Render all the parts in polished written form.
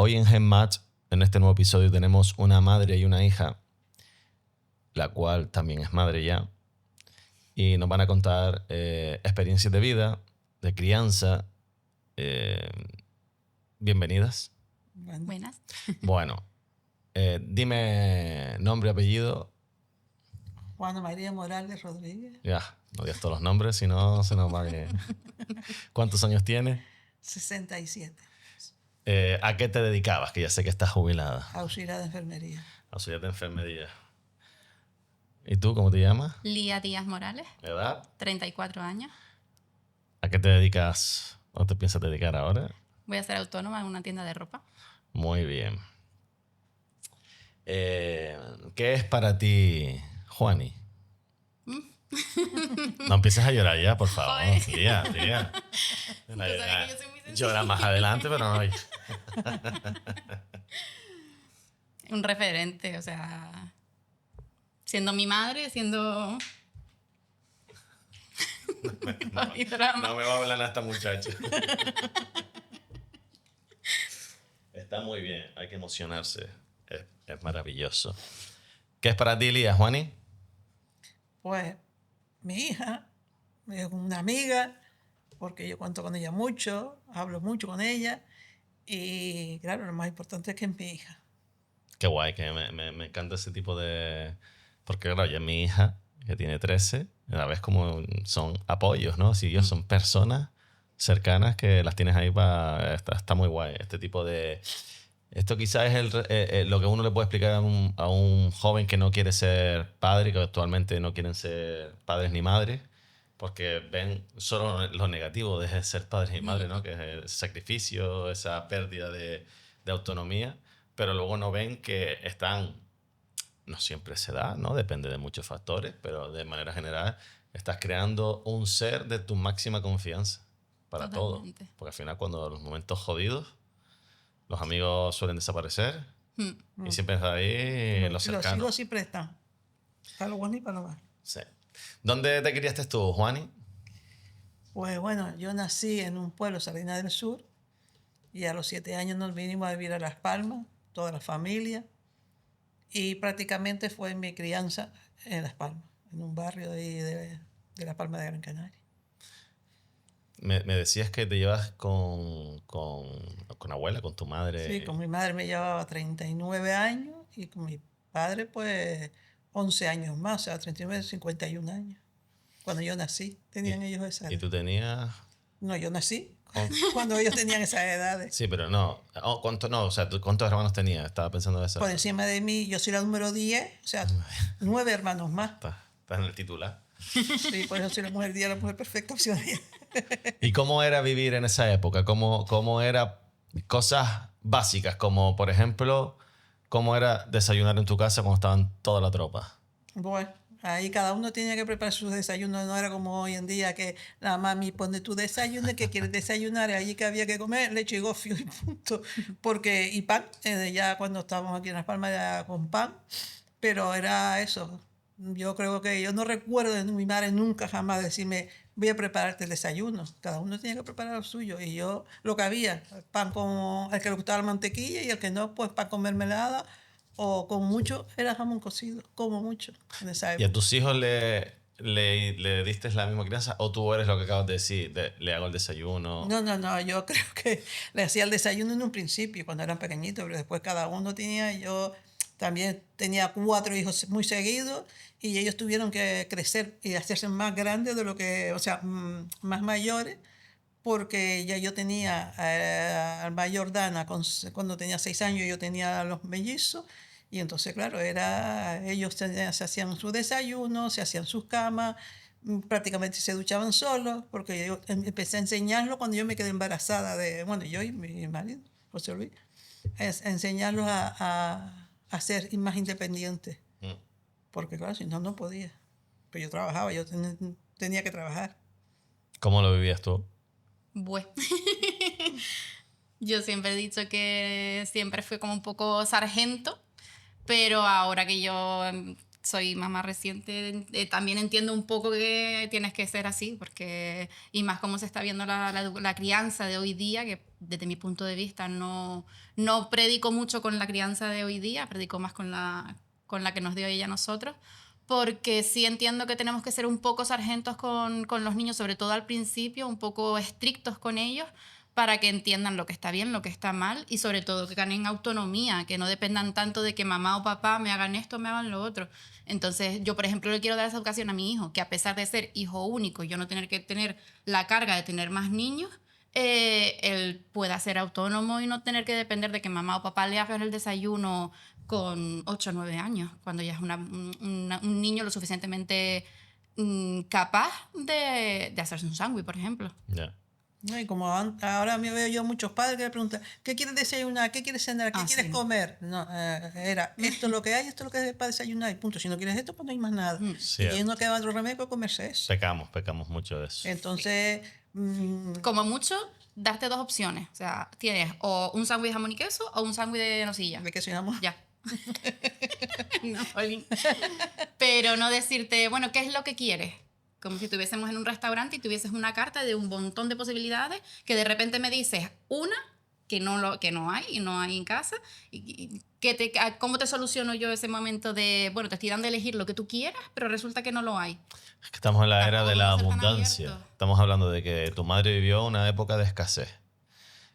Hoy en GenMatch, en este nuevo episodio, tenemos una madre y una hija, la cual también es madre ya, y nos van a contar experiencias de vida, de crianza. Bienvenidas. Buenas. Bueno, dime nombre, apellido. Juana María Morales Rodríguez, Ya, no digas todos los nombres, si no se nos va a... ¿Cuántos años tienes? 67, ¿A qué te dedicabas? Que ya sé que estás jubilada. auxiliar de enfermería. Auxiliar de enfermería. ¿Y tú cómo te llamas? Lía Díaz Morales, ¿Edad? 34 años. ¿A qué te dedicas o te piensas dedicar ahora? Voy a ser autónoma en una tienda de ropa. Muy bien. ¿Qué es para ti, Juani? No empieces a llorar ya, por favor. Joder. Tía. Tú sabes que yo soy muy sensible. Llora más adelante, pero no. Un referente, o sea, siendo mi madre, siendo... Mi drama. No me va a hablar a esta muchacha. Está muy bien, hay que emocionarse. Es maravilloso. ¿Qué es para ti, Lía, Juani? Pues mi hija es una amiga, porque yo cuento con ella mucho, hablo mucho con ella, y claro, lo más importante es que es mi hija. Qué guay, que me encanta ese tipo de... Porque claro, ya mi hija, que tiene 13, a la vez como son apoyos, ¿no? Si ellos son personas cercanas que las tienes ahí para... Está muy guay. Este tipo de... Esto quizás es lo que uno le puede explicar a un joven que no quiere ser padre, que actualmente no quieren ser padres ni madres, porque ven solo lo negativo de ser padres y madres, ¿no? Que es el sacrificio, esa pérdida de autonomía, pero luego no ven que están, no siempre se da, ¿no? Depende de muchos factores, pero de manera general estás creando un ser de tu máxima confianza para Totalmente. todo. Porque al final cuando los momentos jodidos, los amigos suelen desaparecer y siempre está ahí los Los cercanos. hijos siempre están, para lo bueno y para lo malo. Sí. ¿Dónde te criaste tú, Juani? Pues bueno, yo nací en un pueblo, Salinas del Sur, y a los 7 años nos vinimos a vivir a Las Palmas, toda la familia, y prácticamente fue mi crianza en Las Palmas, en un barrio de, ahí de Las Palmas de Gran Canaria. Me decías que te llevas con abuela, con tu madre. Sí, con mi madre me llevaba 39 años y con mi padre pues 11 años más, o sea, 39, 51 años. Cuando yo nací, tenían ellos esa edad. ¿Y tú tenías...? No, yo nací cuando ellos tenían esas edades. Sí, pero no. O sea, ¿cuántos hermanos tenías? Estaba pensando eso. Por encima de mí, yo soy la número 10, o sea, 9 hermanos más. Está en el titular. Sí, por eso soy la mujer 10, la mujer perfecta, opción 10. ¿Y cómo era vivir en esa época? ¿Cómo era cosas básicas? Como, por ejemplo, ¿cómo era desayunar en tu casa cuando estaban toda la tropa? Bueno, ahí cada uno tenía que preparar sus desayunos, no era como hoy en día que la mami pone tu desayuno, que quieres desayunar, allí que había que comer leche y gofio y punto. Porque, y pan, ya cuando estábamos aquí en Las Palmas era con pan, pero era eso. Yo creo que yo no recuerdo de mi madre nunca jamás decirme voy a prepararte el desayuno. Cada uno tenía que preparar lo suyo y yo lo que había, pan con el que le gustaba la mantequilla y el que no, pues pan con mermelada o con mucho era jamón cocido, como mucho en esa ¿Y a época. tus hijos le diste la misma crianza o tú eres lo que acabas de decir, le hago el desayuno? No, yo creo que le hacía el desayuno en un principio, cuando eran pequeñitos, pero después cada uno tenía, yo también tenía 4 hijos muy seguidos y ellos tuvieron que crecer y hacerse más grandes de lo que, o sea, más mayores, porque ya yo tenía al mayor Dana cuando tenía 6 años, yo tenía a los mellizos. Y entonces, claro, ellos se hacían su desayuno, se hacían sus camas, prácticamente se duchaban solos, porque yo empecé a enseñarlos cuando yo me quedé embarazada bueno, yo y mi marido, José Luis, a enseñarlos a ser más independientes, porque claro, si no, no podía. Pero yo trabajaba, yo tenía que trabajar. ¿Cómo lo vivías tú? Bueno. Yo siempre he dicho que siempre fui como un poco sargento, pero ahora que yo soy mamá reciente, también entiendo un poco que tienes que ser así, porque, y más cómo se está viendo la crianza de hoy día, que desde mi punto de vista no predico mucho con la crianza de hoy día, predico más con la que nos dio ella a nosotros, porque sí entiendo que tenemos que ser un poco sargentos con los niños, sobre todo al principio, un poco estrictos con ellos, para que entiendan lo que está bien, lo que está mal, y sobre todo que ganen autonomía, que no dependan tanto de que mamá o papá me hagan esto, me hagan lo otro. Entonces, yo, por ejemplo, le quiero dar esa educación a mi hijo, que a pesar de ser hijo único y yo no tener que tener la carga de tener más niños, él pueda ser autónomo y no tener que depender de que mamá o papá le hagan el desayuno con 8 o 9 años, cuando ya es un niño lo suficientemente capaz de hacerse un sándwich, por ejemplo. Ya. No, y como ahora me veo yo muchos padres que le preguntan, ¿qué quieres desayunar? ¿Qué quieres cenar? ¿Qué quieres sí. comer? No, era esto es lo que hay, esto es lo que hay para desayunar y punto. Si no quieres esto, pues no hay más nada. Cierto. Y no queda otro remedio que comerse eso. Pecamos mucho de eso. Entonces, Como mucho, darte dos opciones. O sea, tienes o un sándwich de jamón y queso o un sándwich de nocilla. ¿de qué se llama? Ya. No, Jolín. Pero no decirte, bueno, ¿qué es lo que quieres? Como si estuviésemos en un restaurante y tuvieses una carta de un montón de posibilidades que de repente me dices una que no hay en casa. Y ¿cómo te soluciono yo ese momento de, bueno, te estoy dando a elegir lo que tú quieras, pero resulta que no lo hay? Es que estamos en la era Tampoco de la vamos a ser tan abundancia. abiertos. Estamos hablando de que tu madre vivió una época de escasez.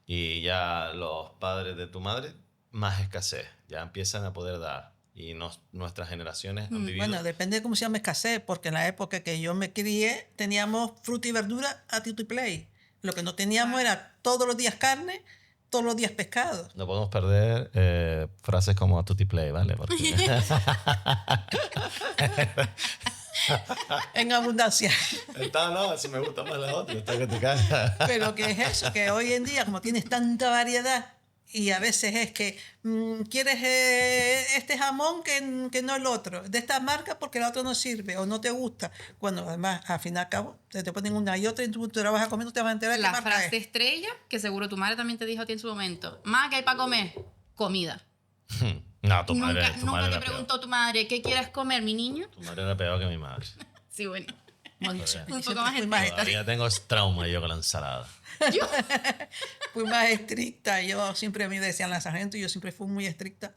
Y ya los padres de tu madre, más escasez. Ya empiezan a poder dar. Y nuestras generaciones han vivido... Bueno, depende de cómo se llama escasez, porque en la época que yo me crié teníamos fruta y verdura a tutti play. Lo que no teníamos era todos los días carne, todos los días pescado. No podemos perder frases como a tutti play, ¿vale? Porque... En abundancia. No, si me gusta más la otra, esta que te cae. Pero ¿qué es eso? Que hoy en día, como tienes tanta variedad, y a veces es que quieres este jamón que no el otro, de esta marca porque el otro no sirve o no te gusta. Cuando además, al fin y al cabo, te ponen una y otra y tú te la vas a comer, no te vas a enterar La qué marca frase es. estrella, que seguro tu madre también te dijo a ti en su momento. Más, ¿qué hay para comer? Comida. No, tu madre Nunca te era preguntó tu madre, ¿qué quieres comer, mi niño? peor. Tu madre era peor que mi madre. Sí, bueno. Mucho. Un poco Siempre más fui más, Todavía tengo trauma yo con la ensalada. fui más estricta. Yo siempre, a mí me decían la sargento, y yo siempre fui muy estricta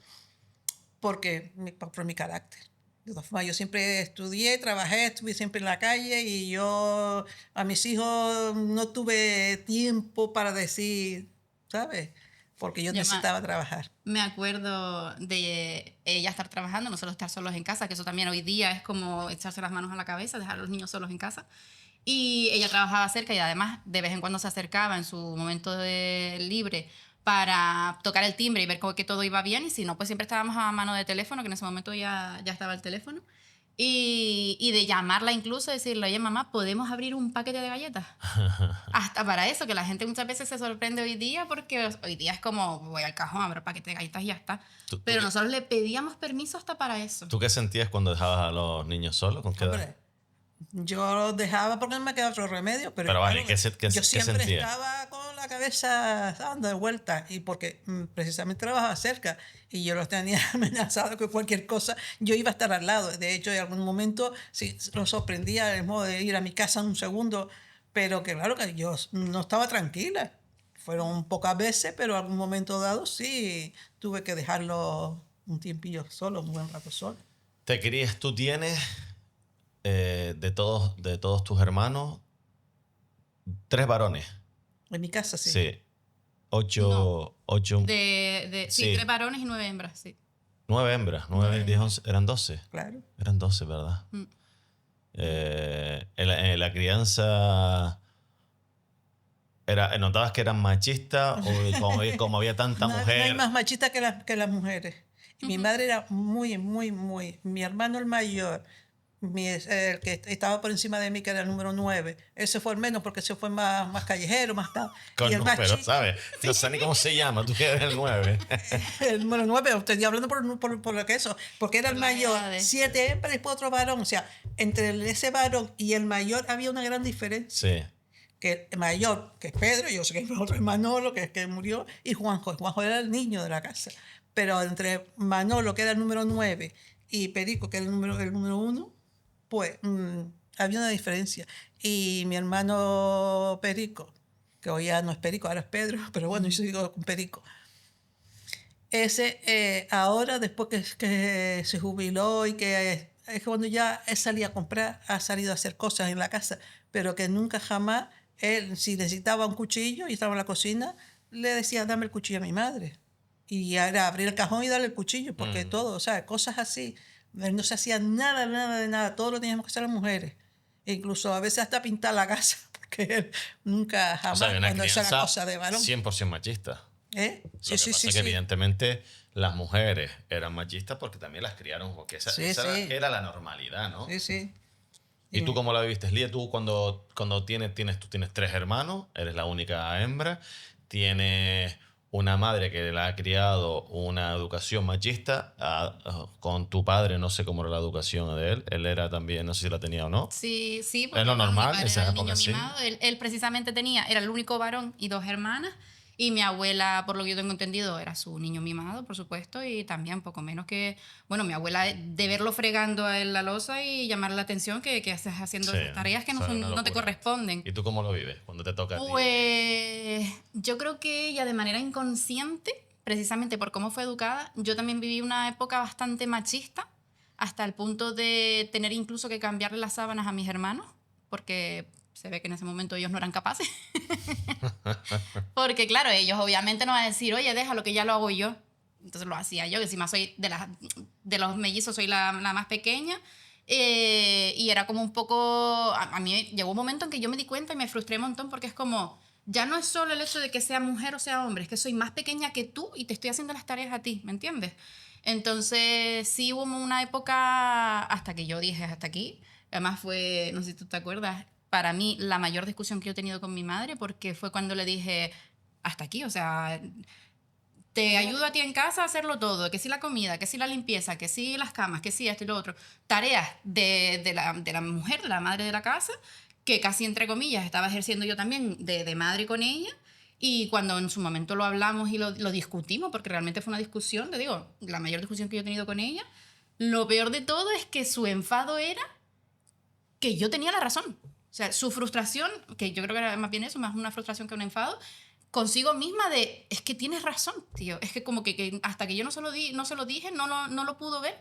porque por mi carácter. De todas formas, yo siempre estudié, trabajé, estuve siempre en la calle y yo a mis hijos no tuve tiempo para decir, ¿sabes? Porque yo Ya, necesitaba trabajar. Me acuerdo de ella estar trabajando, nosotros estar solos en casa, que eso también hoy día es como echarse las manos a la cabeza, dejar a los niños solos en casa. Y ella trabajaba cerca y además de vez en cuando se acercaba en su momento libre para tocar el timbre y ver que todo iba bien, y si no, pues siempre estábamos a mano de teléfono, que en ese momento ya estaba el teléfono. Y de llamarla incluso, decirle, oye mamá, ¿podemos abrir un paquete de galletas? Hasta para eso, que la gente muchas veces se sorprende hoy día, porque hoy día es como, voy al cajón, abro el paquete de galletas y ya está. Pero nosotros le pedíamos permiso hasta para eso. ¿Tú qué sentías cuando dejabas a los niños solos? ¿Con qué edad? Hombre, yo los dejaba porque no me quedaba otro remedio, pero Vale, claro, ¿qué yo siempre sentías? estaba con la cabeza dando de vuelta, y porque precisamente trabajaba cerca y yo los tenía amenazados que cualquier cosa yo iba a estar al lado. De hecho, en algún momento sí, los sorprendía el modo de ir a mi casa en un segundo, pero que claro que yo no estaba tranquila. Fueron pocas veces, pero en algún momento dado sí tuve que dejarlo un tiempillo solo, un buen rato solo. Tú tienes de todos tus hermanos 3 varones. En mi casa sí. Sí. 8. Sí, Sí. 3 varones y 9 hembras, sí. 9 hembras. 9, 10, 11. Eran 12. Claro. Eran 12, ¿verdad? En la crianza... ¿Notabas que eran machistas o como había tanta No hay mujer? más machistas que las mujeres. Mi madre era muy. Mi hermano el mayor, el que estaba por encima de mí, que era el número 9, ese fue el menos porque ese fue más callejero, más tal. Con Y el más números, chico, ¿sabes? No sé ni cómo se llama. Tú que eres el 9. el número 9, estoy hablando por lo que eso, porque era el Por las mayor, edades. 7 hembras y después otro varón. O sea, entre ese varón y el mayor había una gran diferencia. Sí. Que el mayor, que es Pedro, yo sé que el otro es Manolo, que murió, y Juanjo. Juanjo era el niño de la casa. Pero entre Manolo, que era el número 9, y Perico, que era el número uno, pues había una diferencia. Y mi hermano Perico, que hoy ya no es Perico, ahora es Pedro, pero bueno, yo sigo con Perico. Ese, ahora, después que se jubiló y que es cuando ya él salía a comprar, ha salido a hacer cosas en la casa, pero que nunca jamás, él, si necesitaba un cuchillo y estaba en la cocina, le decía, dame el cuchillo a mi madre. Y era abrir el cajón y darle el cuchillo, porque todo, o sea, cosas así. Él no se hacía nada, nada de nada, todo lo teníamos que hacer las mujeres. E incluso a veces hasta pintar la casa, porque él nunca jamás, O sea, hay una cuando esa era crianza cosa de varón. 100% machista. ¿Eh? Lo que pasa es que evidentemente las mujeres eran machistas porque también las criaron, porque esa era la normalidad, ¿no? Sí, sí. ¿Y tú cómo la viviste, Lía? Tú cuando tienes 3 hermanos, eres la única hembra, tienes una madre que le ha criado una educación machista, con tu padre no sé cómo era la educación de él era también, no sé si la tenía o no. Sí, sí, porque Es lo normal, mi padre esa era el época niño sí. mimado. Él precisamente era el único varón y 2 hermanas. Y mi abuela, por lo que yo tengo entendido, era su niño mimado, por supuesto, y también poco menos que, bueno, mi abuela, de verlo fregando a él la loza y llamarle la atención que haces haciendo Sí, esas tareas que o sea, una no te locura. corresponden. ¿Y tú cómo lo vives cuando te toca a ti? Pues yo creo que ella de manera inconsciente, precisamente por cómo fue educada, yo también viví una época bastante machista, hasta el punto de tener incluso que cambiarle las sábanas a mis hermanos, porque se ve que en ese momento ellos no eran capaces. Porque claro, ellos obviamente no van a decir, oye, déjalo que ya lo hago yo. Entonces lo hacía yo, que encima soy de los mellizos, soy la más pequeña. Y era como un poco... A mí llegó un momento en que yo me di cuenta y me frustré un montón porque es como... Ya no es solo el hecho de que sea mujer o sea hombre, es que soy más pequeña que tú y te estoy haciendo las tareas a ti, ¿me entiendes? Entonces sí hubo una época hasta que yo dije hasta aquí. Además fue, no sé si tú te acuerdas, para mí la mayor discusión que yo he tenido con mi madre porque fue cuando le dije hasta aquí, o sea, te ayudo a ti en casa a hacerlo todo, que si la comida, que si la limpieza, que si las camas, que si esto y lo otro. Tareas de la mujer, de la madre de la casa, que casi entre comillas estaba ejerciendo yo también de madre con ella. Y cuando en su momento lo hablamos y lo discutimos, porque realmente fue una discusión, te digo, la mayor discusión que yo he tenido con ella, lo peor de todo es que su enfado era que yo tenía la razón. O sea, su frustración, que yo creo que era más bien eso, más una frustración que un enfado, consigo misma de, es que tienes razón, tío. Es que como que hasta que yo no se lo dije, no lo pudo ver,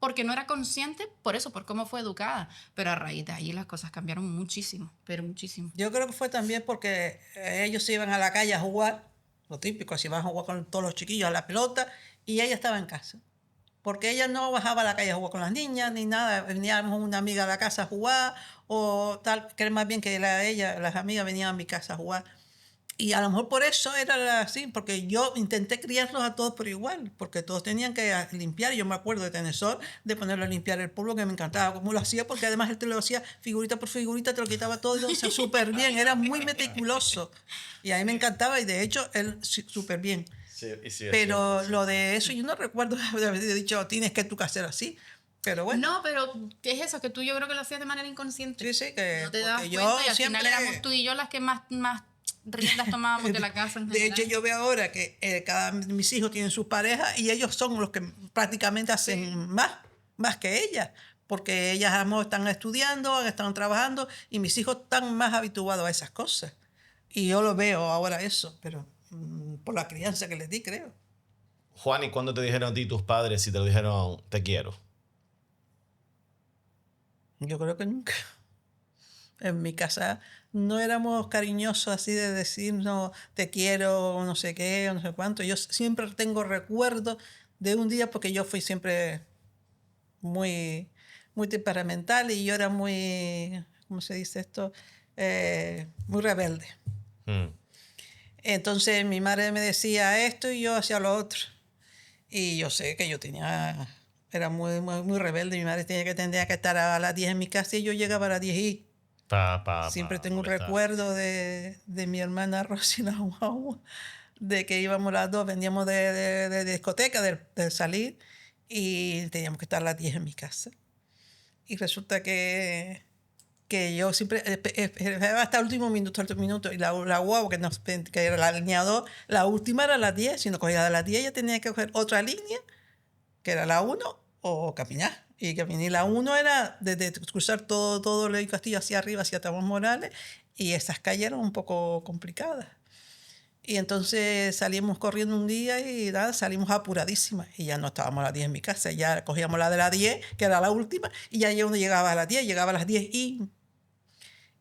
porque no era consciente por eso, por cómo fue educada. Pero a raíz de ahí las cosas cambiaron muchísimo, pero muchísimo. Yo creo que fue también porque ellos se iban a la calle a jugar, lo típico, se iban a jugar con todos los chiquillos a la pelota, y ella estaba en casa. Porque ella no bajaba a la calle a jugar con las niñas, ni nada. Veníamos una amiga a la casa a jugar, o tal, que más bien que las amigas venían a mi casa a jugar. Y a lo mejor por eso era así, porque yo intenté criarlos a todos por igual, porque todos tenían que limpiar. Yo me acuerdo de Tenesor, de ponerlo a limpiar el polvo, que me encantaba cómo lo hacía, porque además él te lo hacía figurita por figurita, te lo quitaba todo y lo hacía súper bien, era muy meticuloso. Y a mí me encantaba y de hecho él súper bien. Sí, Pero lo de eso yo no recuerdo haber dicho, tienes que tú hacer así. Pero bueno. No, pero ¿qué es eso? Que tú yo creo que lo hacías de manera inconsciente. Sí, sí, que no te dabas porque cuenta y yo al siempre... final éramos tú y yo las que más riendas tomábamos de la casa en De general. hecho, yo veo ahora que mis hijos tienen sus parejas y ellos son los que prácticamente hacen más que ellas. Porque ellas a lo mejor están estudiando, están trabajando y mis hijos están más habituados a esas cosas. Y yo lo veo ahora eso, pero por la crianza que les di, creo. Juan, ¿y cuándo te dijeron a ti tus padres si te lo dijeron te quiero? Yo creo que nunca. En mi casa no éramos cariñosos así de decir no te quiero o no sé qué o no sé cuánto. Yo siempre tengo recuerdos de un día porque yo fui siempre muy, muy temperamental y yo era muy, ¿cómo se dice esto? Muy rebelde. Entonces mi madre me decía esto y yo hacía lo otro. Y yo sé que yo era muy rebelde. Mi madre tenía que estar a las 10 en mi casa y yo llegaba a las 10 y... Siempre tengo un recuerdo de mi hermana Rosy la guagua, de que íbamos las dos, veníamos de discoteca, de salir, y teníamos que estar a las 10 en mi casa. Y resulta que yo siempre esperaba hasta el último minuto, y la guagua, que era la línea 2, la última era a las 10, si no cogía de las 10 ya tenía que coger otra línea, que era la 1, o caminar. Y caminar la 1 era desde cruzar todo el Castillo hacia arriba, hacia Tabón Morales, y esas calles eran un poco complicadas. Y entonces salimos corriendo un día y nada, salimos apuradísimas. Y ya no estábamos a las 10 en mi casa, ya cogíamos la de las 10, que era la última, y ya yo no llegaba a las 10, llegaba a las 10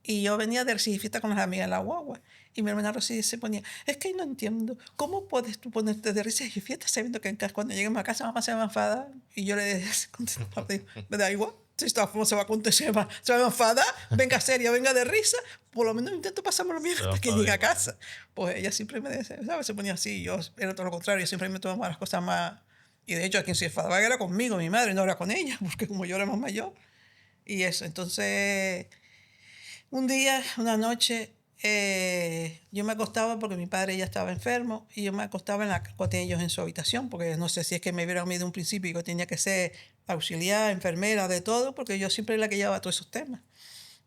y yo venía de recibir fiesta con las amigas en la guagua. Y mi hermana Rosy se ponía, es que no entiendo, ¿cómo puedes tú ponerte de risa y fiesta sabiendo que en casa, cuando lleguemos a casa mamá se va a enfadar? Y yo le contestaba, me da igual, si esta forma se va a acontecer, se va a enfadar, venga seria, venga de risa, por lo menos intento pasármelo bien hasta que llegue a casa. Pues ella siempre me decía, ¿sabes? Se ponía así, yo era todo lo contrario, yo siempre me tomaba las cosas más... Y de hecho a quien se enfadaba era conmigo, mi madre, no era con ella, porque como yo era más mayor. Y eso, entonces... Un día, una noche, yo me acostaba porque mi padre ya estaba enfermo y yo me acostaba con ellos en su habitación porque no sé si es que me vieron a mí de un principio y yo tenía que ser auxiliar, enfermera, de todo, porque yo siempre era la que llevaba todos esos temas.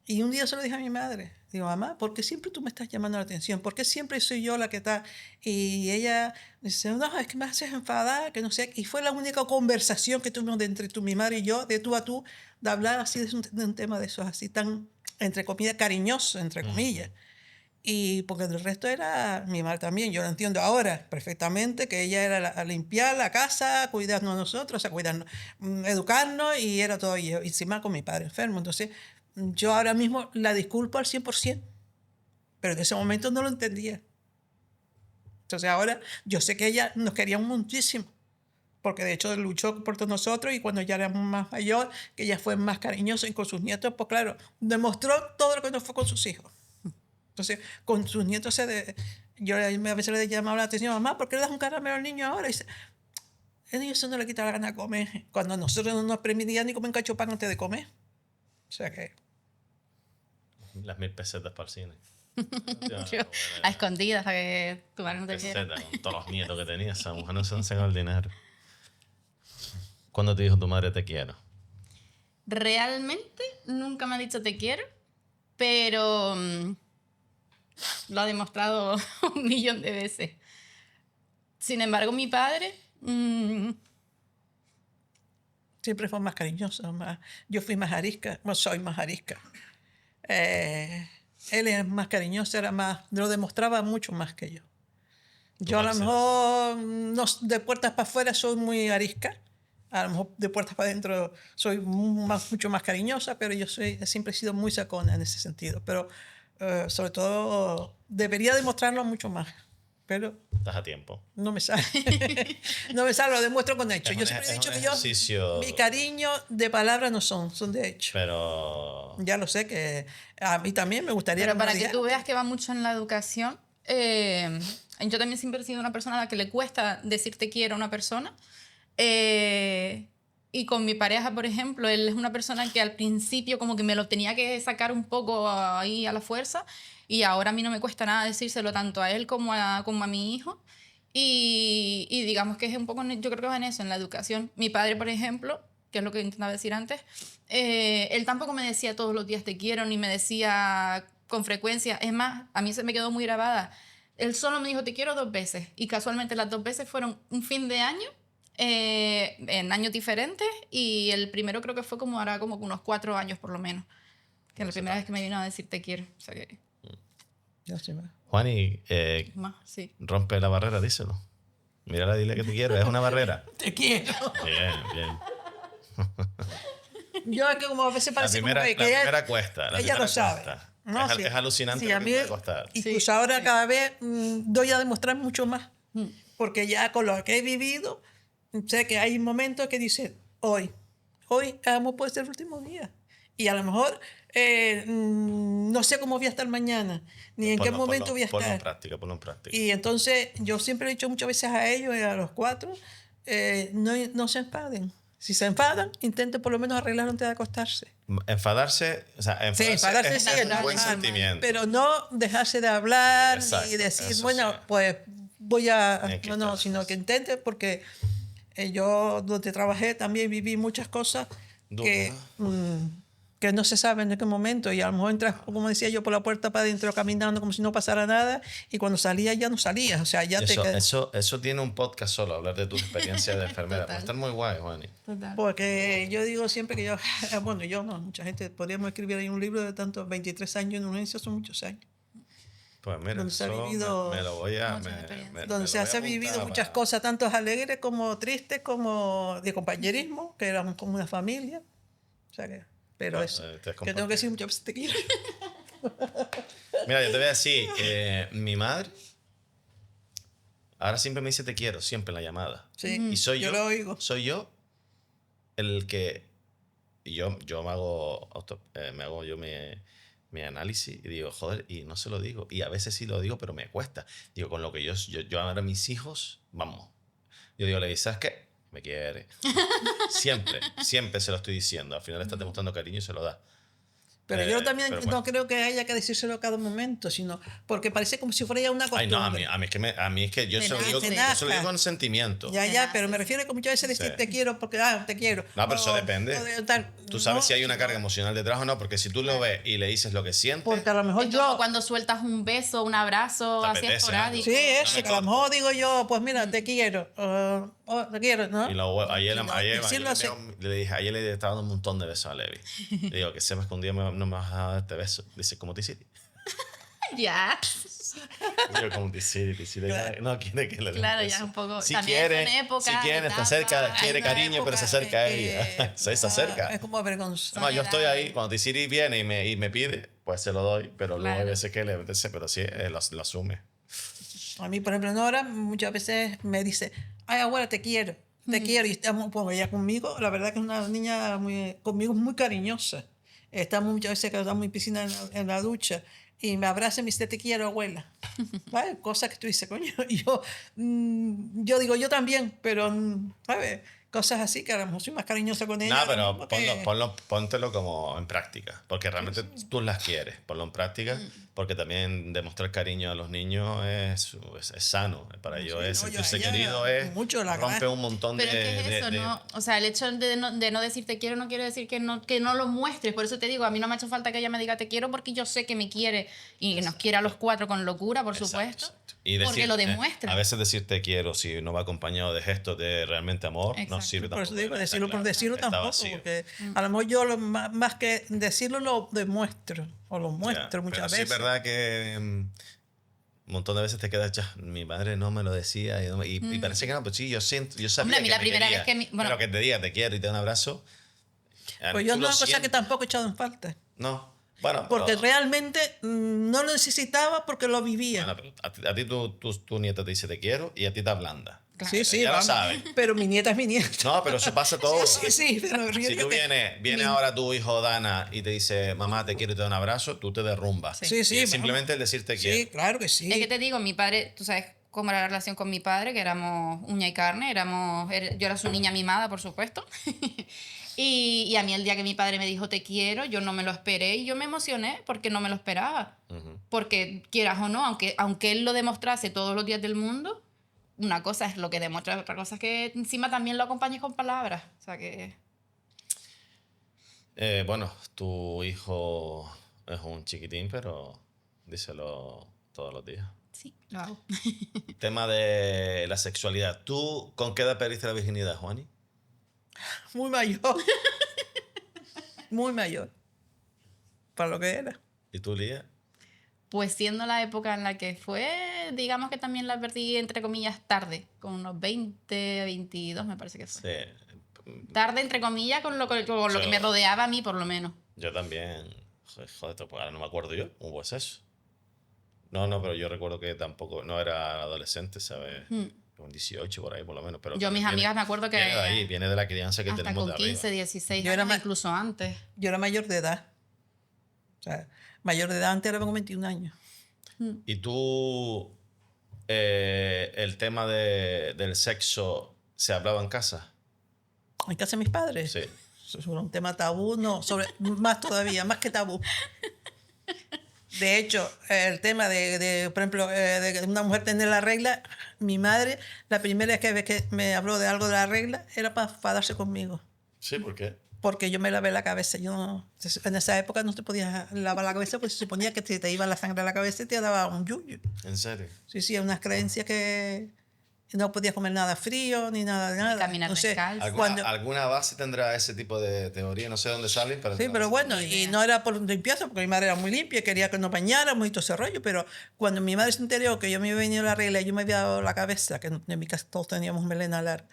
Y un día se lo dije a mi madre, digo, mamá, ¿por qué siempre tú me estás llamando la atención? ¿Por qué siempre soy yo la que está? Y ella dice, no, es que me haces enfadar, que no sé. Y fue la única conversación que tuvimos entre mi madre y yo, de tú a tú, de hablar así de un tema de esos, así tan, entre comillas, cariñoso, entre comillas. Y porque el resto era mi madre también. Yo lo entiendo ahora perfectamente, que ella era a limpiar la casa, cuidarnos a nosotros, o sea, cuidarnos, educarnos, y era todo. Y encima con mi padre enfermo. Entonces, yo ahora mismo la disculpo al 100%, pero en ese momento no lo entendía. Entonces ahora yo sé que ella nos quería muchísimo, porque de hecho luchó por todos nosotros, y cuando ya éramos más mayor, que ella fue más cariñosa y con sus nietos, pues claro, demostró todo lo que no fue con sus hijos. Entonces, con sus nietos, yo a veces le llamaba la atención, mamá, ¿por qué le das un caramelo al niño ahora? Y dice, el niño eso no le quita la gana de comer, cuando a nosotros no nos permitían ni comer un cachopán antes de comer. O sea que... Las 1000 pesetas para el cine. A escondidas, para que tu madre no te quiera. Con todos los nietos que tenía, esa mujer no se enseñó el dinero. ¿Cuándo te dijo tu madre te quiero? Realmente nunca me ha dicho te quiero, pero lo ha demostrado 1.000.000 de veces. Sin embargo, mi padre... siempre fue más cariñoso. Yo fui más arisca, no soy más arisca. Él es más cariñoso, lo demostraba mucho más que yo. Yo a lo mejor de puertas para afuera soy muy arisca, a lo mejor de puertas para adentro soy mucho más cariñosa, pero yo siempre he sido muy sacona en ese sentido. Pero sobre todo debería demostrarlo mucho más. Pero estás a tiempo. No me sale. No me sale, lo demuestro con hechos. Yo siempre he dicho que mi cariño de palabras no son de hecho. Pero... Ya lo sé, que a mí también me gustaría... Pero para que tú veas que va mucho en la educación, yo también siempre he sido una persona a la que le cuesta decir te quiero a una persona. Y con mi pareja, por ejemplo, él es una persona que al principio como que me lo tenía que sacar un poco ahí a la fuerza, y ahora a mí no me cuesta nada decírselo tanto a él como a mi hijo. Y digamos que es un poco, yo creo que va en eso, en la educación. Mi padre, por ejemplo, que es lo que intentaba decir antes, él tampoco me decía todos los días te quiero, ni me decía con frecuencia. Es más, a mí se me quedó muy grabada. Él solo me dijo te quiero 2 veces, y casualmente las 2 veces fueron un fin de año, en años diferentes, y el primero creo que fue como unos 4 años por lo menos, que es la primera vez que me vino a decir te quiero. O sea que... Juani, sí. Rompe la barrera, díselo. Mírala, dile que te quiero, es una barrera. Te quiero. Bien. Yo es que como a veces parece la primera cuesta. Ella lo sabe. No, es alucinante, sí, a mí me costar. Incluso ahora cada vez doy a demostrar mucho más. Porque ya con lo que he vivido, sé que hay momentos que dicen, hoy puede ser el último día. Y a lo mejor no sé cómo voy a estar mañana, ni en qué momento voy a estar. Ponlo en práctica. Y entonces yo siempre he dicho muchas veces a ellos y a los 4, no se enfaden. Si se enfadan, intenten por lo menos arreglarlo antes de acostarse. Enfadarse enfadarse es un buen sentimiento. Pero no dejarse de hablar, exacto, ni decir, bueno, pues voy a... No, sino que intenten, porque yo donde trabajé también viví muchas cosas que que no se sabe en qué momento, y a lo mejor entras, como decía yo, por la puerta para adentro caminando como si no pasara nada, y cuando salías ya no salías, o sea, ya te quedas. Eso tiene un podcast solo, hablar de tu experiencia de enfermera. Total. Va a estar muy guay, Juani. Total. Porque yo digo siempre que yo, bueno, yo no, mucha gente, podríamos escribir ahí un libro de tantos 23 años en urgencia, son muchos años. Pues mira, Donde se ha eso vivido me lo voy a... muchas me experiencias. Donde lo se voy a han vivido apuntar muchas para- cosas, tanto alegres como tristes, como de compañerismo, que éramos como una familia. O sea que, pero Bueno, eso, te que tengo que decir muchas veces te quiero. Mira, yo te voy a decir, mi madre ahora siempre me dice te quiero, siempre en la llamada. Sí, Y soy yo yo, lo oigo. soy yo el que... Y yo me hago, me hago yo mi análisis y digo, joder, y no se lo digo. Y a veces sí lo digo, pero me cuesta. Digo, con lo que yo ahora mis hijos, vamos. Yo digo, le digo, ¿sabes qué? Me quiere. Siempre se lo estoy diciendo. Al final está demostrando cariño y se lo da. Pero yo también pero no bueno. creo que haya que decírselo a cada momento, sino porque parece como si fuera ya una Ay, costumbre. no, a mí es que yo Te se lo digo, nace. yo se lo digo con sentimiento. Ya, pero me refiero a que muchas veces decir Sí. te quiero porque, te quiero. No, pero eso O- depende. o de tal. Tú sabes No, si hay una carga emocional detrás o no, porque si tú lo ves y le dices lo que sientes, porque a lo mejor Es como yo... cuando sueltas un beso, un abrazo, Te así apetece esporádico. Sí, eso, me que a lo corto. mejor digo yo, pues mira, te quiero, te quiero, ¿no? ayer decirlo así. le dije, ayer le estaba dando un montón de besos a Levi. Le digo, que sepas que un día no me vas a dar este beso. Dice, ¿cómo te hiciste? Ya. Digo, ¿cómo te hiciste? No quiere que le dé Claro, un ya beso. un poco- Si también quiere, son épocas, si quiere, está etapas, cerca, hay quiere una cariño, pero se acerca a ella. Se acerca. Es como avergonzado. Además, yo estoy ahí, cuando Tisiri viene y me pide, pues se lo doy, pero luego hay Claro. veces que le apetece, pero sí, lo asume. A mí, por ejemplo, Nora muchas veces me dice, ay, abuela, te quiero. Y estamos, pues ella conmigo, la verdad que es una niña conmigo es muy cariñosa. Estamos muchas veces que estamos en piscina en la ducha y me abraza y me dice, te quiero, abuela. ¿Vale? Cosa que tú dices, coño, yo digo, yo también, pero, ¿sabes? Cosas así que a lo mejor soy más cariñosa con ella. No, pero porque- póntelo como en práctica, porque realmente tú las quieres. Ponlo en práctica, porque también demostrar cariño a los niños es sano. Para ellos Sí, es no, yo a sentirse ella querido, es mucho la rompe gran- un montón Pero de... es que es eso, de- ¿no? O sea, el hecho de no decir te quiero no quiere decir que no lo muestres. Por eso te digo, a mí no me ha hecho falta que ella me diga te quiero porque yo sé que me quiere y nos quiere a los cuatro con locura, por Exacto, supuesto. exacto. Y decir, porque lo demuestra. a veces decir te quiero, si no va acompañado de gestos de realmente amor, no Exacto. sirve Por tampoco. eso digo, está decirlo por claro. decirlo Está tampoco, vacío. porque a lo mejor yo más que decirlo lo demuestro, o lo muestro Ya, muchas pero veces. sí es verdad que un montón de veces te quedas ya, mi madre no me lo decía y parece que no, pues sí, yo siento, yo sabía Hombre, a mí que la me primera quería, vez que pero que te diga te quiero y te doy un abrazo. Pues yo tú es lo una cosa que sientes. tampoco he echado en falta, No, bueno, porque pero, realmente no lo necesitaba porque lo vivía. bueno, pero a ti tu nieta te dice te quiero y a ti te ablanda. Claro. Sí, sí, Ya lo vamos. sabes. Pero mi nieta es mi nieta. No, pero eso pasa todo. Sí, pero Si tú viene ahora tu hijo Dana y te dice, mamá, te quiero y te doy un abrazo, tú te derrumbas. Sí, sí, Y es vamos. simplemente el decir te quiero. Sí, claro que sí. Es que te digo, mi padre, tú sabes cómo era la relación con mi padre, que éramos uña y carne, yo era su niña mimada, por supuesto. Y a mí el día que mi padre me dijo te quiero, yo no me lo esperé y yo me emocioné porque no me lo esperaba. Ujú. Porque quieras o no, aunque él lo demostrase todos los días del mundo, una cosa es lo que demuestra, otra cosa es que encima también lo acompañes con palabras. O sea que... Bueno, tu hijo es un chiquitín, pero díselo todos los días. Sí, lo hago. Tema de la sexualidad. ¿Tú con qué edad perdiste la virginidad, Juani? Muy mayor. Muy mayor. Para lo que era. ¿Y tú, Lía? Pues siendo la época en la que fue, digamos que también la perdí entre comillas tarde, con unos 20, 22 me parece que fue. Sí. Tarde entre comillas con lo que me rodeaba a mí por lo menos. Yo también. Joder, pues ahora no me acuerdo yo. ¿Cómo es eso? No, pero yo recuerdo que tampoco, no era adolescente, ¿sabes? Con 18 por ahí, por lo menos. Pero Yo, mis viene- amigas, me acuerdo que Viene de ahí, viene de la crianza que hasta tenemos con de 15, arriba. 16 Yo era años, ma- incluso antes. Yo era mayor de edad. O sea, mayor de edad antes era con 21 años. Y tú, el tema del sexo, ¿se hablaba en casa? En casa de mis padres. Sí. Sobre un tema tabú, no, más todavía, más que tabú. De hecho, el tema por ejemplo, de una mujer tener la regla, mi madre, la primera vez que me habló de algo de la regla, era para enfadarse conmigo. Sí, ¿por qué? porque yo me lavé la cabeza. En esa época no te podías lavar la cabeza porque se suponía que te iba la sangre a la cabeza y te daba un yuyu. ¿En serio? Sí, unas creencias que no podías comer nada frío ni nada. Caminar No sé, descalzo. ¿Alguna base tendrá ese tipo de teoría? No sé dónde salen, pero... Sí, pero bueno, y no era por limpieza, porque mi madre era muy limpia, quería que nos bañáramos y todo ese rollo, pero cuando mi madre se enteró que yo me había venido la regla y yo me había dado la cabeza, que en mi casa todos teníamos melena larga,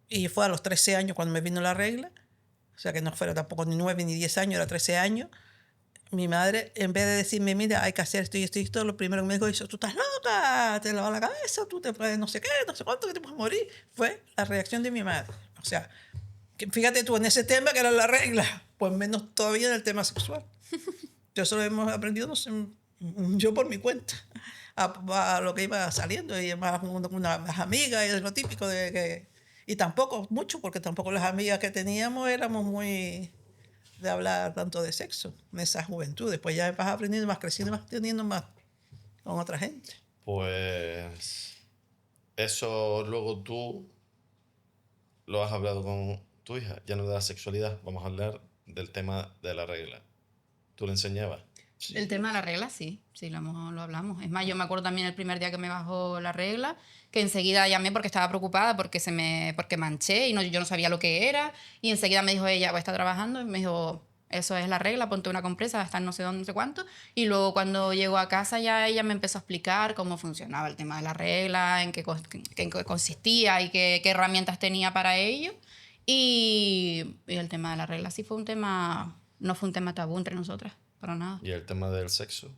y fue a los 13 años cuando me vino la regla, o sea que no fuera tampoco ni 9 ni 10 años, era 13 años, mi madre, en vez de decirme, mira, hay que hacer esto y esto y esto, lo primero que me dijo, tú estás loca, te lavas la cabeza, tú te puedes no sé qué, no sé cuánto, que te puedes morir. Fue la reacción de mi madre. O sea, que fíjate tú en ese tema que era la regla, pues menos todavía en el tema sexual. Yo solo hemos aprendido, no sé, yo por mi cuenta, a lo que iba saliendo, y más unas amigas, y es lo típico de que... Y tampoco mucho, porque tampoco las amigas que teníamos éramos muy de hablar tanto de sexo en esa juventud. Después ya vas aprendiendo más, creciendo más, teniendo más con otra gente. Pues eso luego tú lo has hablado con tu hija, ya no de la sexualidad, vamos a hablar del tema de la regla. ¿Tú le enseñabas? Sí. El tema de la regla, sí, lo hablamos. Es más, yo me acuerdo también el primer día que me bajó la regla, que enseguida llamé porque estaba preocupada, porque manché y yo no sabía lo que era, y enseguida me dijo ella, está trabajando, y me dijo, eso es la regla, ponte una compresa, va a estar no sé dónde, no sé cuánto, y luego cuando llegó a casa ya ella me empezó a explicar cómo funcionaba el tema de la regla, en qué consistía y qué herramientas tenía para ello, y el tema de la regla sí fue un tema, no fue un tema tabú entre nosotras. Para nada. ¿Y el tema del sexo?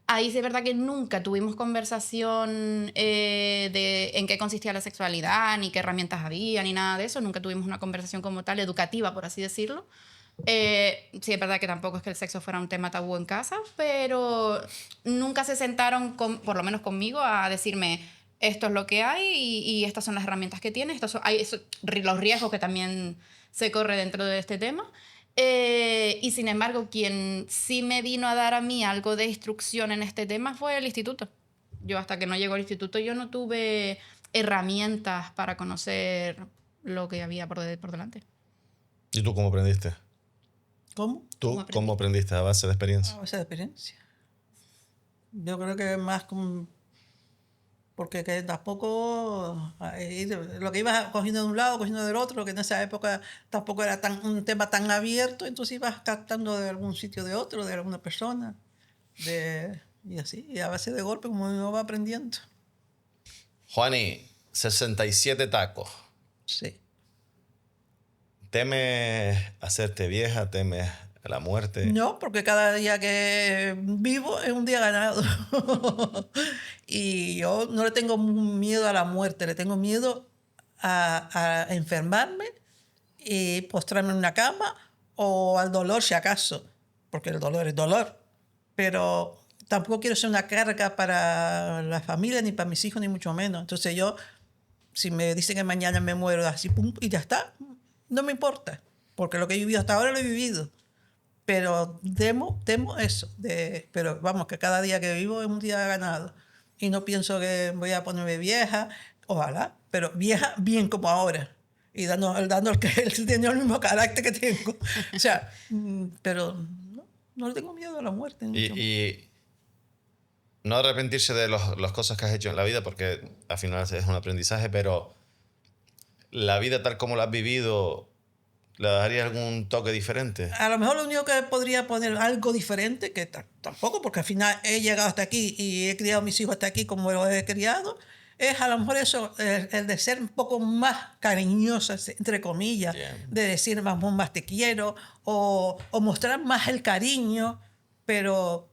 Ahí sí es verdad que nunca tuvimos conversación de en qué consistía la sexualidad, ni qué herramientas había, ni nada de eso. Nunca tuvimos una conversación como tal, educativa, por así decirlo. Sí es verdad que tampoco es que el sexo fuera un tema tabú en casa, pero nunca se sentaron, por lo menos conmigo, a decirme esto es lo que hay y estas son las herramientas que tienes, los riesgos que también se corre dentro de este tema. Y sin embargo, quien sí me vino a dar a mí algo de instrucción en este tema fue el instituto. Yo hasta que no llegó al instituto yo no tuve herramientas para conocer lo que había por delante. ¿Y tú cómo aprendiste? ¿Cómo? ¿Tú cómo aprendiste? ¿A base de experiencia? A base de experiencia. Yo creo que más como... Porque que tampoco lo que ibas cogiendo de un lado, cogiendo del otro, que en esa época tampoco era un tema tan abierto, entonces ibas captando de algún sitio de otro, de alguna persona, y así, y a base de golpe como uno va aprendiendo. Juani, 67 tacos. Sí. ¿Temes hacerte vieja? ¿Temes la muerte? No, porque cada día que vivo es un día ganado. Y yo no le tengo miedo a la muerte, le tengo miedo a enfermarme y postrarme en una cama o al dolor si acaso, porque el dolor es dolor. Pero tampoco quiero ser una carga para la familia, ni para mis hijos, ni mucho menos. Entonces yo, si me dicen que mañana me muero así, pum, y ya está, no me importa, porque lo que he vivido hasta ahora lo he vivido. Pero temo eso. Pero vamos, que cada día que vivo es un día ganado. Y no pienso que voy a ponerme vieja, ojalá, pero vieja bien como ahora. Y dando el que él tiene el mismo carácter que tengo. O sea, pero no le tengo miedo a la muerte. Y no arrepentirse de las cosas que has hecho en la vida, porque al final es un aprendizaje, pero la vida tal como la has vivido, ¿le daría algún toque diferente? A lo mejor lo único que podría poner algo diferente, que tampoco, porque al final he llegado hasta aquí y he criado a mis hijos hasta aquí como los he criado, es a lo mejor eso, el de ser un poco más cariñosa, entre comillas, de decir más te quiero, o mostrar más el cariño, pero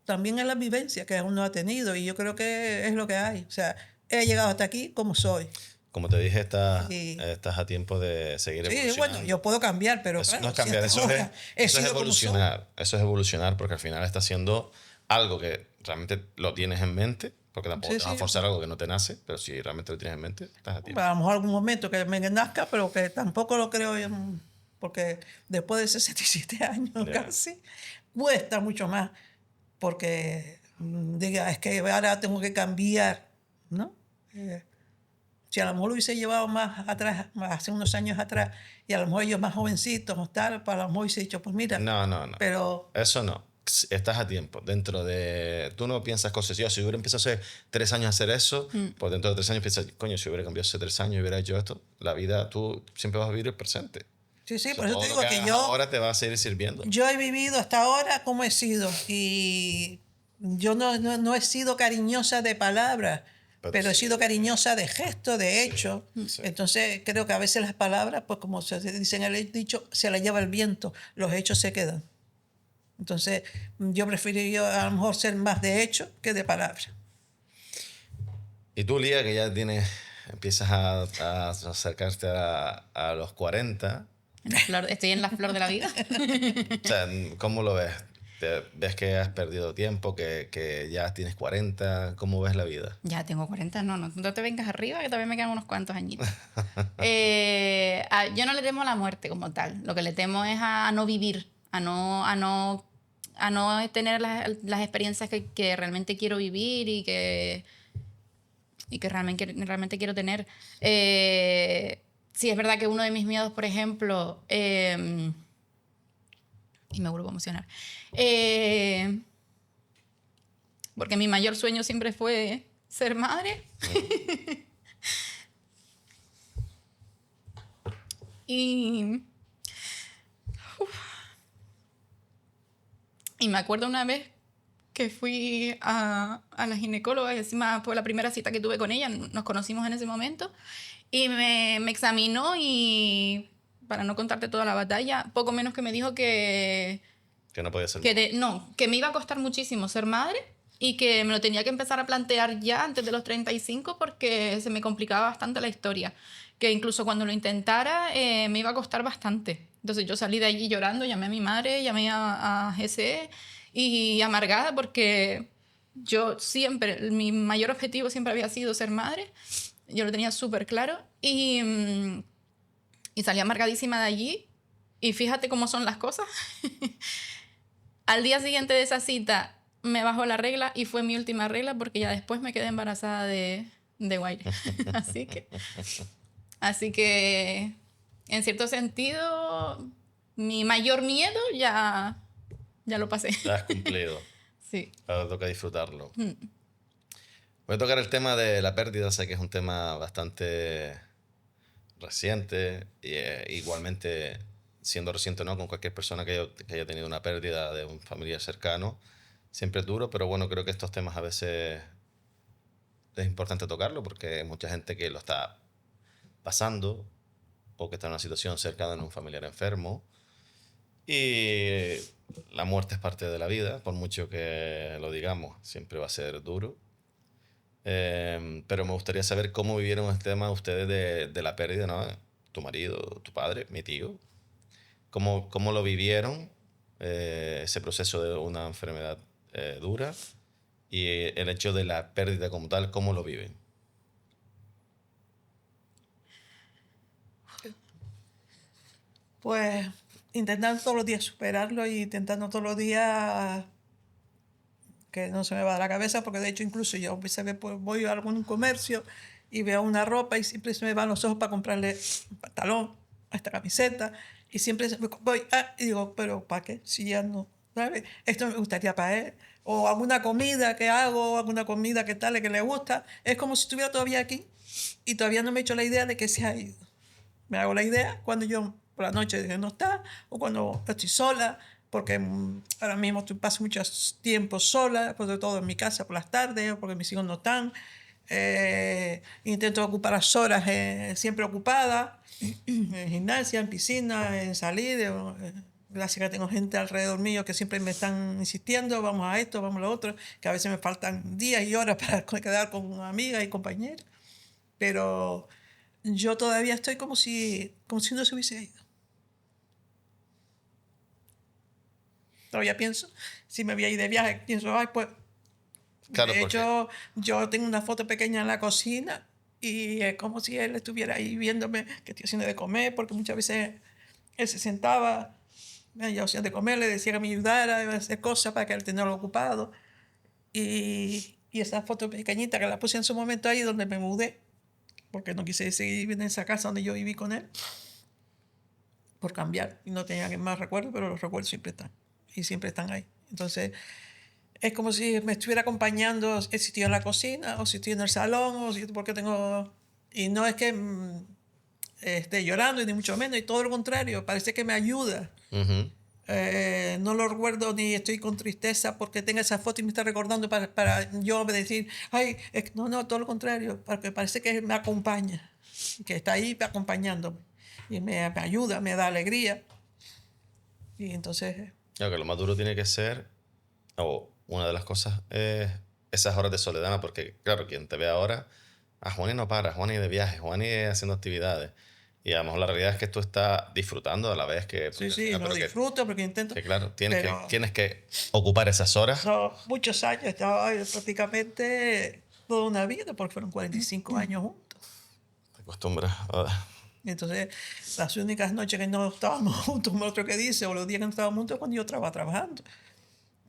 también es la vivencia que uno ha tenido y yo creo que es lo que hay. O sea, he llegado hasta aquí como soy. Como te dije, estás a tiempo de seguir evolucionando. Sí, bueno, yo puedo cambiar, pero eso claro, no es cambiar, eso es evolucionar. Eso es evolucionar porque al final estás haciendo algo que realmente lo tienes en mente, porque tampoco te vas a forzar algo que no te nace, pero si realmente lo tienes en mente, estás a tiempo. A lo mejor algún momento que me nazca, pero que tampoco lo creo yo, porque después de 67 años casi, cuesta mucho más, porque diga, es que ahora tengo que cambiar, ¿no? Si a lo mejor lo hubiese llevado más atrás, hace unos años atrás, y a lo mejor ellos más jovencitos o tal, pues a lo mejor hubiese dicho, pues mira. No. Pero Eso no. Estás a tiempo. Dentro de... Tú no piensas cosas. Yo, si hubiera empezado hace 3 años a hacer eso, pues dentro de 3 años piensas, coño, si hubiera cambiado hace 3 años y hubiera hecho esto, la vida, tú siempre vas a vivir el presente. sí, O sea, por eso todo te lo digo que hagas yo... ahora te va a seguir sirviendo. Yo he vivido hasta ahora como he sido y yo no he sido cariñosa de palabras, pero he sí. sido cariñosa de gestos, de hechos. sí. Entonces creo que a veces las palabras, pues como se dice en el dicho, se las lleva el viento, los hechos se quedan. Entonces yo preferiría a lo mejor ser más de hechos que de palabras. Y tú, Lía, que ya empiezas a acercarte a los 40, Estoy en la flor de la vida. o sea, ¿cómo lo ves? ¿Ves que has perdido tiempo, que ya tienes 40? ¿Cómo ves la vida? Ya tengo 40, no te vengas arriba, que todavía me quedan unos cuantos añitos. Yo no le temo a la muerte como tal. Lo que le temo es a no vivir, a no tener las experiencias que realmente quiero vivir y que realmente quiero tener. Sí, es verdad que uno de mis miedos, por ejemplo, y me vuelvo a emocionar, porque mi mayor sueño siempre fue ser madre. Y me acuerdo una vez que fui a la ginecóloga y encima fue la primera cita que tuve con ella, nos conocimos en ese momento, y me examinó y, para no contarte toda la batalla, poco menos que me dijo que Que no podía ser. que me iba a costar muchísimo ser madre y que me lo tenía que empezar a plantear ya antes de los 35 porque se me complicaba bastante la historia. Que incluso cuando lo intentara me iba a costar bastante. Entonces yo salí de allí llorando, llamé a mi madre, llamé a GCE y amargada porque yo siempre, mi mayor objetivo siempre había sido ser madre. Yo lo tenía súper claro y salí amargadísima de allí. Y fíjate cómo son las cosas. Al día siguiente de esa cita me bajó la regla y fue mi última regla porque ya después me quedé embarazada de Wiley. Así que, en cierto sentido, mi mayor miedo ya lo pasé. Ya has cumplido. Sí. Ahora toca disfrutarlo. Voy a tocar el tema de la pérdida, sé que es un tema bastante reciente, y igualmente siendo reciente no, con cualquier persona que haya tenido una pérdida de un familiar cercano, siempre es duro, pero bueno, creo que estos temas a veces es importante tocarlo porque hay mucha gente que lo está pasando o que está en una situación cercana a un familiar enfermo, y la muerte es parte de la vida, por mucho que lo digamos, siempre va a ser duro. Pero me gustaría saber cómo vivieron este tema ustedes de la pérdida, ¿no? Tu marido, tu padre, mi tío. ¿Cómo lo vivieron ese proceso de una enfermedad dura y el hecho de la pérdida como tal, cómo lo viven? Pues intentando todos los días superarlo y intentando todos los días que no se me va de la cabeza, porque de hecho incluso yo voy a algún comercio y veo una ropa y siempre se me van los ojos para comprarle un pantalón a esta camiseta y siempre voy y digo, pero ¿para qué? Si ya no, ¿sabes? Esto me gustaría para él. O alguna comida que hago, alguna comida que tal, que le gusta. Es como si estuviera todavía aquí y todavía no me he hecho la idea de que se ha ido. Me hago la idea cuando yo por la noche no está o cuando estoy sola, porque ahora mismo paso mucho tiempo sola, sobre todo en mi casa por las tardes, porque mis hijos no están. Intento ocupar las horas siempre ocupada, en gimnasia, en piscina, en salir. Gracias que tengo gente alrededor mío que siempre me están insistiendo, vamos a esto, vamos a lo otro, que a veces me faltan días y horas para quedar con amigas y compañeros. Pero yo todavía estoy como si no se hubiese ido. Todavía pienso, si me voy a ir de viaje, pienso, ay, pues... Claro, de hecho, yo tengo una foto pequeña en la cocina y es como si él estuviera ahí viéndome que estoy haciendo de comer, porque muchas veces él se sentaba, yo hacía de comer, le decía que me ayudara a hacer cosas para que él tenerlo ocupado. Y esa foto pequeñita que la puse en su momento ahí donde me mudé, porque no quise seguir viviendo en esa casa donde yo viví con él, por cambiar. Y no tenía más recuerdos, pero los recuerdos siempre están. Y siempre están ahí. Entonces, es como si me estuviera acompañando si estoy en la cocina, o si estoy en el salón, o si porque tengo... Y no es que esté llorando, ni mucho menos, y todo lo contrario, parece que me ayuda. Ujú. No lo recuerdo ni estoy con tristeza porque tenga esa foto y me está recordando para yo decir, ay, no, todo lo contrario, porque parece que me acompaña, que está ahí acompañándome y me ayuda, me da alegría. Y entonces, Claro que lo más duro tiene que ser, o una de las cosas es esas horas de soledad, ¿no? Porque claro, quien te ve ahora, a Juani no para, Juani de viaje, Juani haciendo actividades. Y a lo mejor la realidad es que tú estás disfrutando a la vez que... sí, Porque al sí, final, lo disfruto porque intento, que claro, pero tienes que ocupar esas horas. son muchos años, estaba prácticamente toda una vida porque fueron 45 años juntos. Te acostumbras. Entonces, las únicas noches que no estábamos juntos, como otro que dice, o los días que no estábamos juntos, cuando yo estaba trabajando,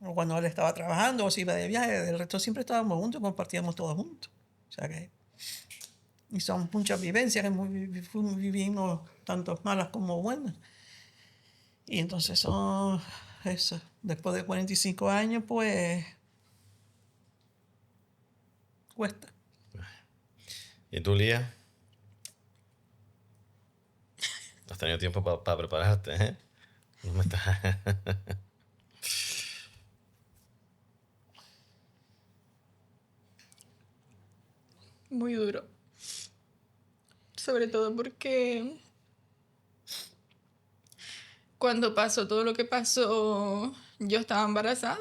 o cuando él estaba trabajando, o se iba de viaje, del resto siempre estábamos juntos, compartíamos todos juntos. O sea que, y son muchas vivencias que vivimos, tanto malas como buenas. Y entonces son eso. Después de 45 años, pues, cuesta. ¿Y tú, Lía? Has tenido tiempo para prepararte, ¿eh? No me estás... Muy duro. Sobre todo porque cuando pasó todo lo que pasó, yo estaba embarazada.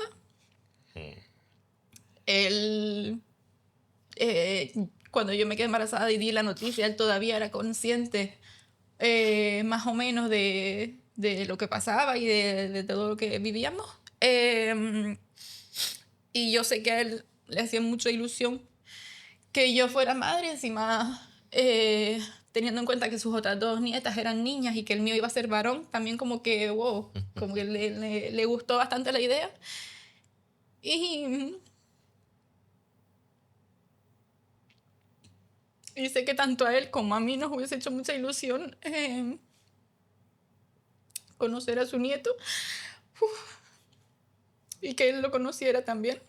Él, cuando yo me quedé embarazada y di la noticia, él todavía era consciente más o menos de lo que pasaba y de todo lo que vivíamos. Y yo sé que a él le hacía mucha ilusión que yo fuera madre, encima teniendo en cuenta que sus otras dos nietas eran niñas y que el mío iba a ser varón, también como que, wow, como que le gustó bastante la idea. Y sé que tanto a él como a mí nos hubiese hecho mucha ilusión conocer a su nieto. Y que él lo conociera también.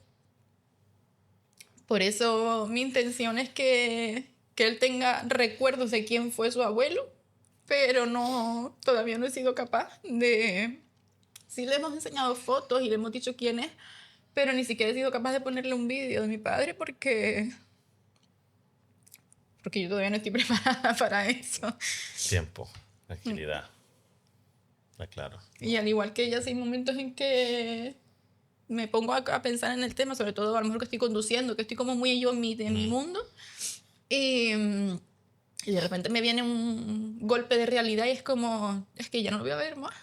Por eso mi intención es que él tenga recuerdos de quién fue su abuelo, pero todavía no he sido capaz de... Sí le hemos enseñado fotos y le hemos dicho quién es, pero ni siquiera he sido capaz de ponerle un vídeo de mi padre porque yo todavía no estoy preparada para eso. Tiempo, tranquilidad. Está claro. Y al igual que ella, sí hay momentos en que me pongo a pensar en el tema, sobre todo a lo mejor que estoy conduciendo, que estoy como muy yo en mi mundo. Y de repente me viene un golpe de realidad y es como, es que ya no lo voy a ver más.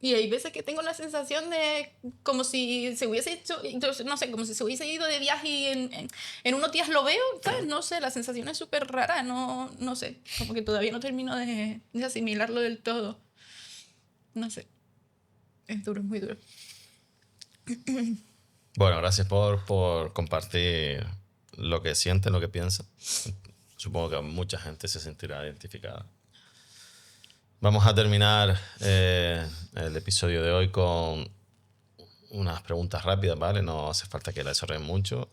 Y hay veces que tengo la sensación de como si se hubiese hecho, no sé, como si se hubiese ido de viaje y en unos días lo veo, ¿sabes? No sé, la sensación es súper rara, no sé, como que todavía no termino de asimilarlo del todo. No sé, es duro, es muy duro. Bueno, gracias por compartir lo que sientes, lo que piensas. Supongo que mucha gente se sentirá identificada. Vamos a terminar el episodio de hoy con unas preguntas rápidas, ¿vale? No hace falta que la desarrollen mucho.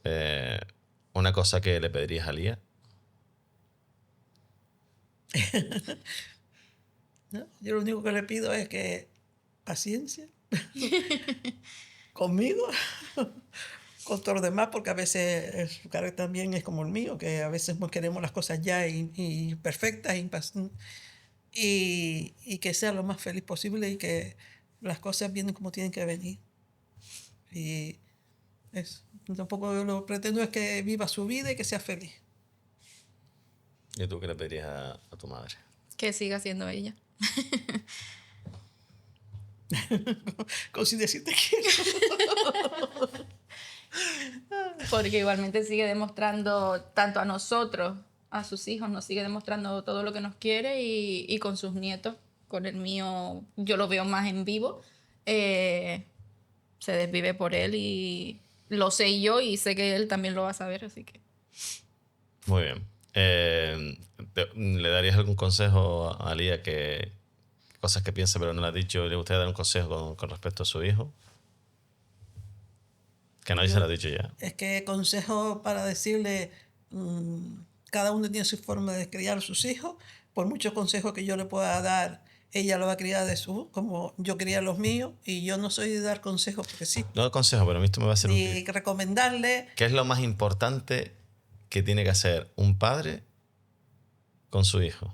Una cosa que le pedirías a Lía. ¿No? Yo lo único que le pido es que paciencia conmigo, con todos los demás, porque a veces su carácter también es como el mío, que a veces no queremos las cosas ya y perfectas y que sea lo más feliz posible y que las cosas vienen como tienen que venir. Y eso. Tampoco lo pretendo es que viva su vida y que sea feliz. ¿Y tú qué le pedirías a tu madre? Que siga siendo ella. Como si decirte quiero. Porque igualmente sigue demostrando tanto a nosotros, a sus hijos, nos sigue demostrando todo lo que nos quiere y con sus nietos. Con el mío, yo lo veo más en vivo. Se desvive por él y lo sé yo y sé que él también lo va a saber, así que... Muy bien. ¿Le darías algún consejo a Lía que cosas que piensa pero no le has dicho? ¿Le gustaría dar un consejo con respecto a su hijo? Que nadie se lo ha dicho ya. Es que consejo para decirle, cada uno tiene su forma de criar a sus hijos. Por muchos consejos que yo le pueda dar, ella lo va a criar como yo crié a los míos. Y yo no soy de dar consejos porque sí. No consejo, pero a mí esto me va a ser Ni útil. recomendarle, ¿Qué es lo más importante que tiene que hacer un padre con su hijo?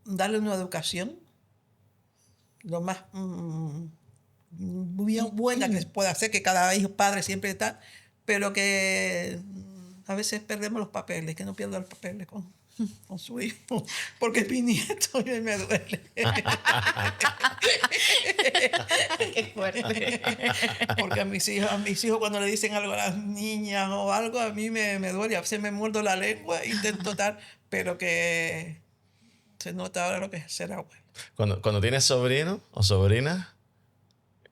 darle una educación lo más bien buena que se pueda hacer, que cada hijo padre siempre está, pero que a veces perdemos los papeles, que no pierda los papeles con su hijo, porque es mi nieto y me duele. Qué fuerte. Porque a mis hijos cuando le dicen algo a las niñas o algo, a mí me duele, a veces me muerdo la lengua, intento tal, pero que se nota ahora lo que es ser abuelo. Cuando tienes sobrino o sobrina,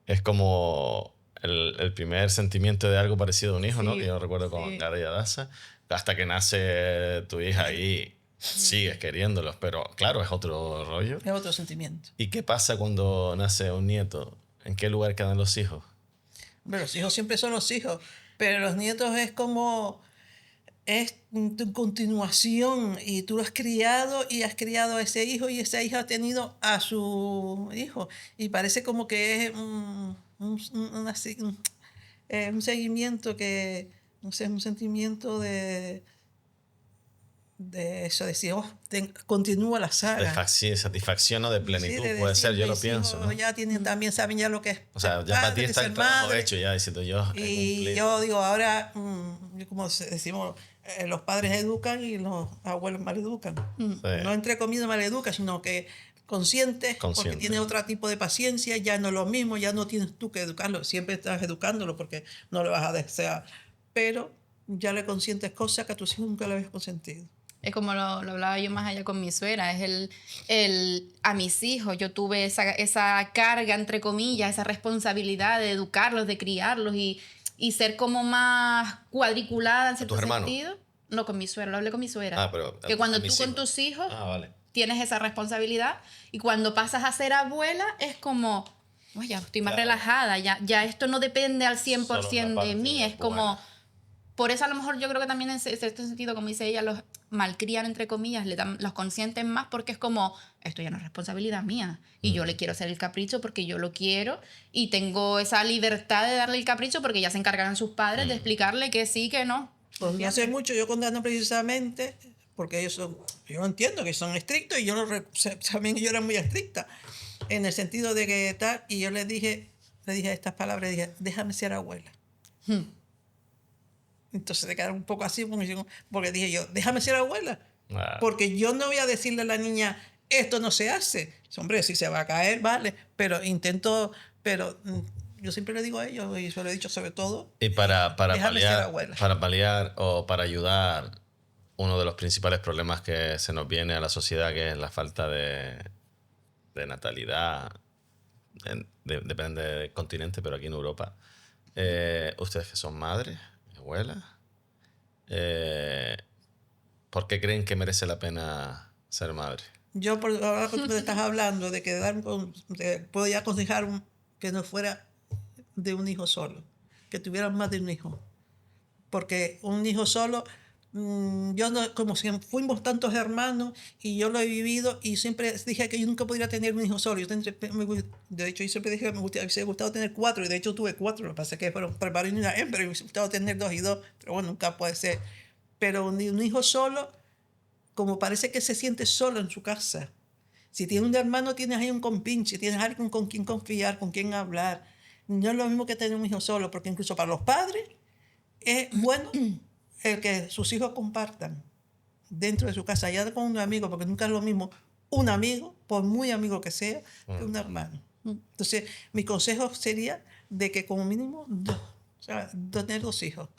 es como el primer sentimiento de algo parecido a un hijo, ¿no? Sí, Que yo recuerdo con sí. Gara y Adasa. Hasta que nace tu hija y sigues queriéndolos, pero claro, es otro rollo. Es otro sentimiento. ¿Y qué pasa cuando nace un nieto? ¿En qué lugar quedan los hijos? Pero los hijos siempre son los hijos, pero los nietos es como, es tu continuación y tú lo has criado y has criado a ese hijo y esa hija ha tenido a su hijo y parece como que es un seguimiento que, no sé, un sentimiento de eso, decir, continúa la saga. Satisfacción o de plenitud, Sí, de puede ser, decir, yo lo mis pienso, hijos ¿no? ya tienen, también saben ya lo que es. O sea, ser ya para ti padre, está el ser trabajo madre. hecho, ya diciendo yo. he Y cumplido. yo digo, ahora, como decimos, los padres educan y los abuelos maleducan. Sí. No entre comillas maleducan, sino que conscientes, porque Consciente. tiene otro tipo de paciencia, ya no es lo mismo, ya no tienes tú que educarlo, siempre estás educándolo porque no le vas a desear, pero ya le consientes cosas que a tus hijos nunca le habías consentido. Es como lo hablaba yo más allá con mi suegra, es a mis hijos, yo tuve esa carga, entre comillas, esa responsabilidad de educarlos, de criarlos y ser como más cuadriculada en cierto tus hermanos? sentido. No, con mi suegra, lo hablé con mi suegra. Ah, pero que cuando a tú mis con hijos. tus hijos Vale. tienes esa responsabilidad y cuando pasas a ser abuela es como, "Uy, ya estoy más Claro. relajada, ya esto no depende al Solo 100% una de parte mí, es como... buena. Por eso a lo mejor yo creo que también en cierto sentido, como dice ella, los malcrían, entre comillas, los consienten más porque es como, esto ya no es responsabilidad mía y yo le quiero hacer el capricho porque yo lo quiero y tengo esa libertad de darle el capricho porque ya se encargarán sus padres de explicarle que sí, que no. Pues no hace mucho yo condeno precisamente, porque yo entiendo que son estrictos y yo también yo era muy estricta, en el sentido de que tal, y yo le dije estas palabras, dije, déjame ser abuela. Entonces se quedaron un poco así, porque dije yo, déjame ser abuela. Ah. Porque yo no voy a decirle a la niña, esto no se hace. Hombre, si se va a caer, vale. Pero yo siempre le digo a ellos, y se lo he dicho sobre todo, Y para déjame ser abuela. paliar o para ayudar uno de los principales problemas que se nos viene a la sociedad, que es la falta de natalidad, depende del continente, pero aquí en Europa, ustedes que son madres, abuelas, ¿por qué creen que merece la pena ser madre? Yo, ahora que tú me estás hablando de que podía aconsejar que no fuera de un hijo solo, que tuvieran más de un hijo. Porque un hijo solo, yo no, como si fuimos tantos hermanos y yo lo he vivido y siempre dije que yo nunca podría tener un hijo solo. De hecho, yo siempre dije que me hubiese gustado tener 4 y de hecho tuve 4. Lo que pasa es que fueron para varón y una hembra y me hubiese gustado tener 2 y 2, pero bueno, nunca puede ser. Pero un hijo solo, como parece que se siente solo en su casa. Si tienes un hermano, tienes ahí un compinche, tienes alguien con quien confiar, con quien hablar. No es lo mismo que tener un hijo solo, porque incluso para los padres es bueno el que sus hijos compartan dentro de su casa, ya con un amigo, porque nunca es lo mismo un amigo, por muy amigo que sea, que un hermano. Entonces, mi consejo sería de que como mínimo 2, o sea, tener 2 hijos,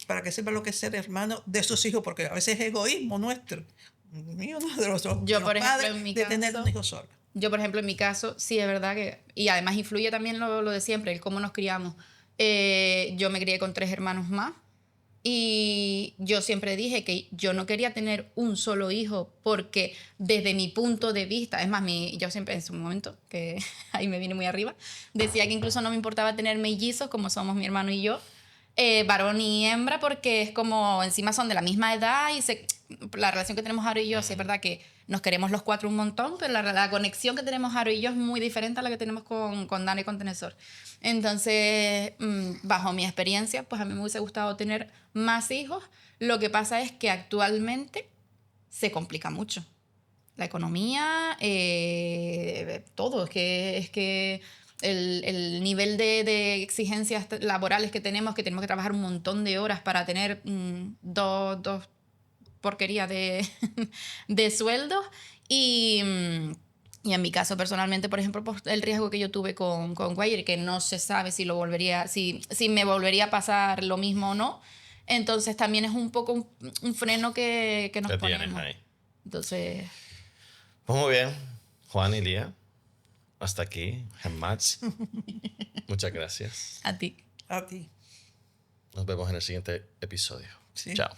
para que sepa lo que es ser hermano de esos hijos, porque a veces es egoísmo nuestro, mío, no, de los Yo, por ejemplo, padres, en mi de tener caso- un hijo solo. Yo, por ejemplo, en mi caso, sí es verdad que... Y además influye también lo de siempre, el cómo nos criamos. Yo me crié con 3 hermanos más Y yo siempre dije que yo no quería tener un solo hijo porque desde mi punto de vista, es más, yo siempre en su momento, que ahí me vine muy arriba, decía que incluso no me importaba tener mellizos como somos mi hermano y yo, varón y hembra, porque es como encima son de la misma edad y la relación que tenemos Aro y yo, sí es verdad que nos queremos los cuatro un montón, pero la conexión que tenemos Aro y yo es muy diferente a la que tenemos con Dana y con Tenesor. Entonces, bajo mi experiencia, pues a mí me hubiese gustado tener más hijos. Lo que pasa es que actualmente se complica mucho. La economía, todo. Es que el nivel de exigencias laborales que tenemos que trabajar un montón de horas para tener dos porquerías de sueldos. Y en mi caso personalmente, por ejemplo, por el riesgo que yo tuve con Wire, que no se sabe si me volvería a pasar lo mismo o no. Entonces también es un poco un freno que nos ¿Qué ponemos. tienes ahí? Entonces, Pues muy bien, Juan y Lía, hasta aquí, en Match. Muchas gracias. a ti. A ti. Nos vemos en el siguiente episodio. Sí. Chao.